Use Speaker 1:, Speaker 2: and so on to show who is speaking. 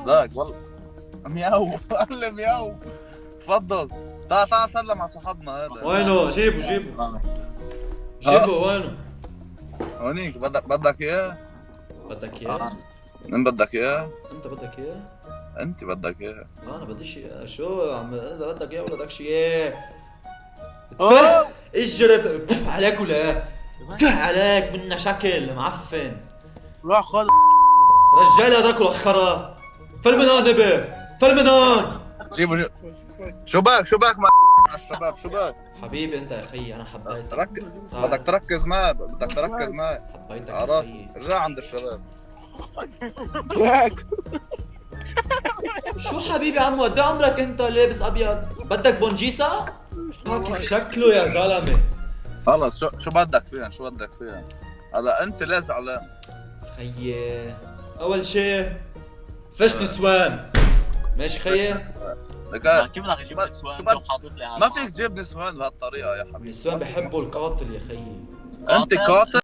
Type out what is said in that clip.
Speaker 1: لا والله. مياو قال لي مياو. تفضل. تعال سلم على صاحبنا هذا.
Speaker 2: وينه؟ جيبه وينه؟
Speaker 1: هونيك بدك اياه؟
Speaker 2: بدك اياه؟
Speaker 1: من بدك اياه؟
Speaker 2: انت بدك اياه؟
Speaker 1: انت بدك اياه.
Speaker 2: انا بديش اياه. شو عم اذا بدك اياه ولا بدكش اياه؟
Speaker 1: أوه.
Speaker 2: اجرب عليك ولا عليك منا شكل معفن.
Speaker 3: روح خذ.
Speaker 2: رجال هذاك الخرا. فل من هون نبي، فل من هون.
Speaker 1: جيبوا شو باك مع الشباب شو باك؟
Speaker 2: حبيبي انت يا خيي انا حبيتك.
Speaker 1: بدك تركز معي
Speaker 2: حبيتك يا
Speaker 1: عرفت؟
Speaker 2: خيي.
Speaker 1: رجع عند الشباب.
Speaker 2: شو حبيبي عمو قد عمرك انت لابس ابيض؟ بدك بونجيسا؟ كيف شكله يا زلمه.
Speaker 1: خلص شو بدك فيها؟ هلا انت ليه زعلان؟
Speaker 2: خيي اول شيء فش نسوان. ماشي خيي؟
Speaker 3: كيف بدك تجيب لك سؤال انت وحاطط لي
Speaker 1: ما فيك تجيب نسوان بهالطريقه يا حبيبي.
Speaker 2: النسوان بحبوا القاتل يا خيي.
Speaker 1: انت قاتل.